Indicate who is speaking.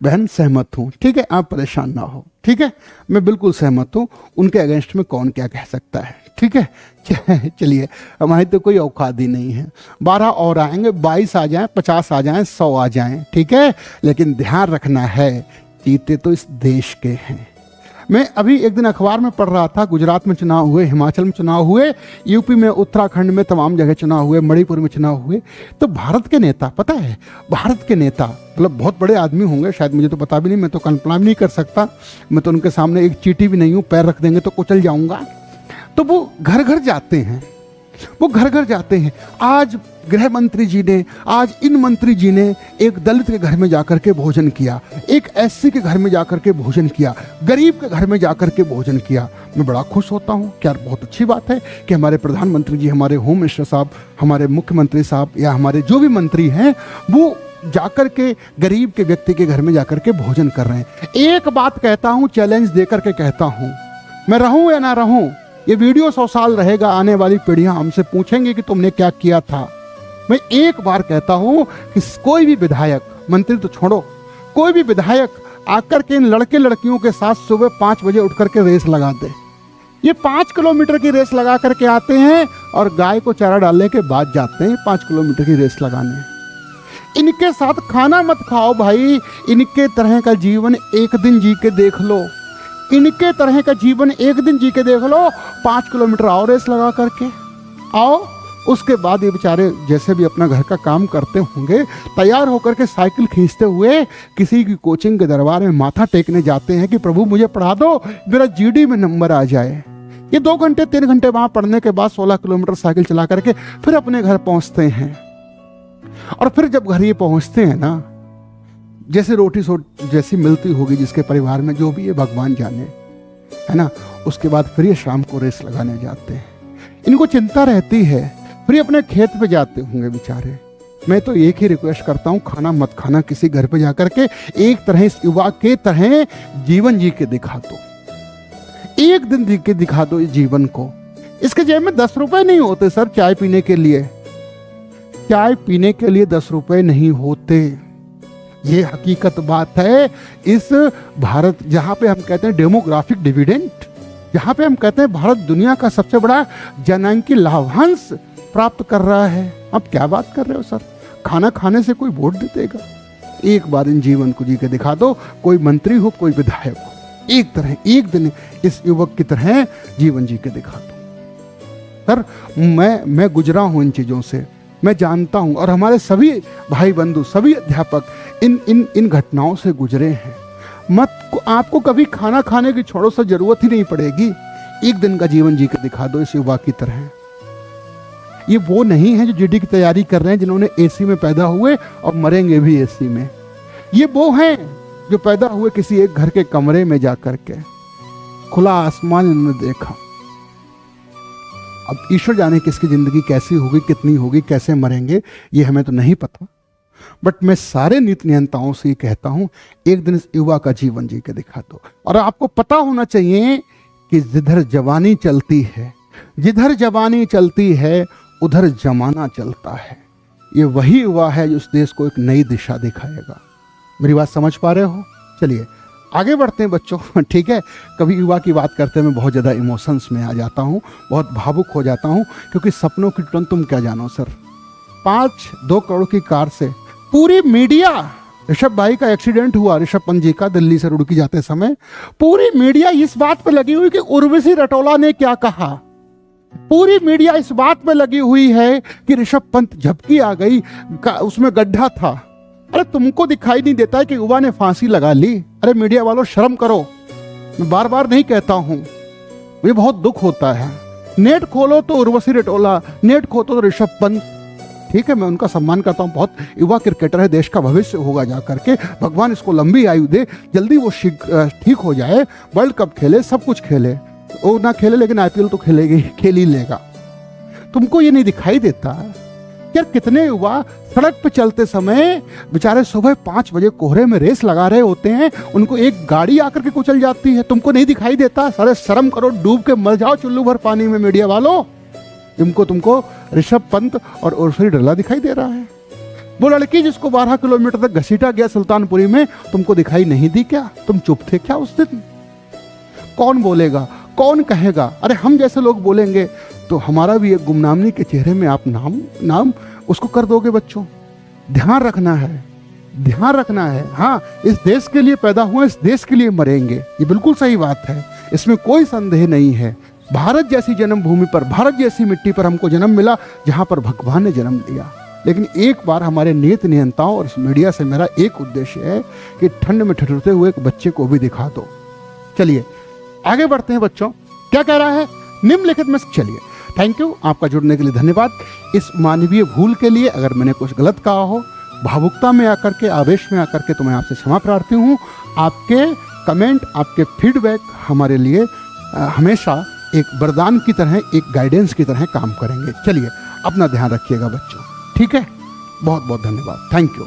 Speaker 1: बहन सहमत हूँ, ठीक है, आप परेशान ना हो, ठीक है, मैं बिल्कुल सहमत हूँ। उनके अगेंस्ट में कौन क्या कह सकता है, ठीक है। चलिए, हमारी तो कोई औकात ही नहीं है। 12 और आएंगे, 22 आ जाएं, 50 आ जाएं, 100 आ जाएं, ठीक है, लेकिन ध्यान रखना है जीते तो इस देश के हैं। मैं अभी एक दिन अखबार में पढ़ रहा था, गुजरात में चुनाव हुए, हिमाचल में चुनाव हुए, यूपी में, उत्तराखंड में, तमाम जगह चुनाव हुए, मणिपुर में चुनाव हुए। तो भारत के नेता, पता है, भारत के नेता मतलब बहुत बड़े आदमी होंगे शायद, मुझे तो पता भी नहीं, मैं तो कल्पना भी नहीं कर सकता, मैं तो उनके सामने एक चींटी भी नहीं हूँ, पैर रख देंगे तो कुचल जाऊंगा। तो वो घर घर जाते हैं, वो घर घर जाते हैं। आज गृह मंत्री जी ने, आज इन मंत्री जी ने एक दलित के घर में जाकर के भोजन किया, एक एससी के घर में जाकर के भोजन किया, गरीब के घर में जाकर के भोजन किया। मैं बड़ा खुश होता हूँ, क्या बहुत अच्छी बात है कि हमारे प्रधानमंत्री जी, हमारे होम मिनिस्टर साहब, हमारे मुख्यमंत्री साहब या हमारे जो भी मंत्री हैं वो जाकर के गरीब के व्यक्ति के घर में जाकर के भोजन कर रहे हैं। एक बात कहता हूँ, चैलेंज देकर के कहता हूँ, मैं रहूँ या ना रहूँ, ये वीडियो 100 साल रहेगा, आने वाली पीढ़ियां हमसे पूछेंगे कि तुमने क्या किया था। मैं एक बार कहता हूं कि कोई भी विधायक, मंत्री तो छोड़ो, कोई भी विधायक आकर के इन लड़के लड़कियों के साथ सुबह 5 बजे उठ करके रेस लगा दे। ये 5 किलोमीटर की रेस लगा करके आते हैं और गाय को चारा डालने के बाद जाते हैं 5 किलोमीटर की रेस लगाने। इनके साथ खाना मत खाओ भाई, इनके तरह का जीवन एक दिन जी के देख लो, इनके तरह का जीवन एक दिन जी के देख लो। 5 किलोमीटर आओ रेस लगा करके आओ, उसके बाद ये बेचारे जैसे भी अपना घर का काम करते होंगे, तैयार होकर के साइकिल खींचते हुए किसी की कोचिंग के दरबार में माथा टेकने जाते हैं कि प्रभु मुझे पढ़ा दो, मेरा जीडी में नंबर आ जाए। ये 2 घंटे 3 घंटे वहां पढ़ने के बाद 16 किलोमीटर साइकिल चला करके फिर अपने घर पहुंचते हैं। और फिर जब घर ये पहुंचते हैं ना, जैसे रोटी जैसी मिलती होगी जिसके परिवार में, जो भी है भगवान जाने, है ना, उसके बाद फिर ये शाम को रेस लगाने जाते हैं। इनको चिंता रहती है, फिर ये अपने खेत पे जाते होंगे बेचारे। मैं तो एक ही रिक्वेस्ट करता हूँ, खाना मत खाना किसी घर पे जाकर के, एक तरह इस युवा के तरह जीवन जी के दिखा दो, एक दिन जी के दिखा दो इस जीवन को। इसके जेब में 10 रुपए नहीं होते सर, चाय पीने के लिए, चाय पीने के लिए 10 रुपए नहीं होते। ये हकीकत बात है। इस भारत, जहां पे हम कहते हैं डेमोग्राफिक डिविडेंड, जहां पे हम कहते हैं भारत दुनिया का सबसे बड़ा जनआंकी लाभांश प्राप्त कर रहा है, आप क्या बात कर रहे हो सर? खाना खाने से कोई वोट दे देगा? एक बार इन जीवन को जी के दिखा दो, कोई मंत्री हो, कोई विधायक हो, एक तरह एक दिन इस युवक की तरह जीवन जी के दिखा दो। सर मैं गुजरा हूं इन चीजों से, मैं जानता हूं, और हमारे सभी भाई बंधु, सभी अध्यापक इन घटनाओं से गुजरे हैं। आपको कभी खाना खाने की छोड़ो से जरूरत ही नहीं पड़ेगी, एक दिन का जीवन जी के दिखा दो इस युवा की तरह। ये वो नहीं है जो जीडी की तैयारी कर रहे हैं, जिन्होंने एसी में पैदा हुए और मरेंगे भी एसी में। ये वो हैं जो पैदा हुए किसी एक घर के कमरे में जाकर के, खुला आसमान इन्होंने देखा। अब ईश्वर जाने किसकी जिंदगी कैसी होगी, कितनी होगी, कैसे मरेंगे, ये हमें तो नहीं पता। बट मैं सारे नीति नियंताओं से ये कहता हूं, एक दिन इस युवा का जीवन जी के दिखा दो। और आपको पता होना चाहिए कि जिधर जवानी चलती है, जिधर जवानी चलती है उधर जमाना चलता है। ये वही युवा है जो इस देश को एक नई दिशा दिखाएगा। मेरी बात समझ पा रहे हो? चलिए आगे बढ़ते हैं बच्चों, ठीक है। कभी युवा की बात करते मैं बहुत ज़्यादा इमोशंस में आ जाता हूँ, बहुत भावुक हो जाता हूँ, क्योंकि सपनों की तुरंत तुम क्या जानो सर। 2 करोड़ की कार से पूरी मीडिया, ऋषभ भाई का एक्सीडेंट हुआ, ऋषभ पंत जी का, दिल्ली से रुड़की जाते समय, पूरी मीडिया इस बात पे लगी हुई कि उर्वशी रटोला ने क्या कहा। पूरी मीडिया इस बात पे लगी हुई है कि ऋषभ पंत झपकी आ गई, उसमें गड्ढा था। अरे तुमको दिखाई नहीं देता है कि युवा ने फांसी लगा ली? अरे मीडिया वालों शर्म करो। मैं बार बार नहीं कहता हूं, मुझे बहुत दुख होता है। नेट खोलो तो उर्वशी रटोला, नेट खोलो तो ऋषभ पंत, ठीक है, मैं उनका सम्मान करता हूं, बहुत युवा क्रिकेटर है, देश का भविष्य होगा जा करके, भगवान इसको लंबी आयु दे, जल्दी वो ठीक हो जाए, वर्ल्ड कप खेले, सब कुछ खेले, वो ना खेले लेकिन आईपीएल तो खेलेगी, खेल ही लेगा। तुमको ये नहीं दिखाई देता यार, कितने युवा सड़क पे चलते समय बेचारे सुबह 5 बजे कोहरे में रेस लगा रहे होते हैं, उनको एक गाड़ी आकर के कुचल जाती है, तुमको नहीं दिखाई देता? सारे शर्म करो, डूब के मर जाओ चुल्लू भर पानी में मीडिया वालों। तुमको ऋषभ पंत और उर्वशी रटोला दिखाई दे रहा है। वो लड़की जिसको 12 किलोमीटर तक घसीटा गया सुल्तानपुरी में, तुमको दिखाई नहीं दी क्या? तुम चुप थे क्या उस दिन? कौन बोलेगा, कौन कहेगा? अरे हम जैसे लोग बोलेंगे तो हमारा भी एक गुमनामी के चेहरे में आप नाम उसको कर दोगे। बच्चों ध्यान रखना है, ध्यान रखना है। हाँ, इस देश के लिए पैदा हुए, इस देश के लिए मरेंगे, ये बिल्कुल सही बात है, इसमें कोई संदेह नहीं है। भारत जैसी जन्मभूमि पर, भारत जैसी मिट्टी पर हमको जन्म मिला जहां पर भगवान ने जन्म दिया। लेकिन एक बार हमारे नीति नियंताओं और इस मीडिया से मेरा एक उद्देश्य है कि ठंड में ठिठुरते हुए एक बच्चे को भी दिखा दो। चलिए आगे बढ़ते हैं बच्चों, क्या कह रहा है निम्नलिखित में। चलिए, थैंक यू, आपका जुड़ने के लिए धन्यवाद। इस मानवीय भूल के लिए अगर मैंने कुछ गलत कहा हो, भावुकता में आकर के, आवेश में आकर के, तो मैं आपसे क्षमा प्रार्थी हूँ। आपके कमेंट, आपके फीडबैक हमारे लिए हमेशा एक वरदान की तरह, एक गाइडेंस की तरह काम करेंगे। चलिए, अपना ध्यान रखिएगा बच्चों, ठीक है? बहुत बहुत धन्यवाद, थैंक यू।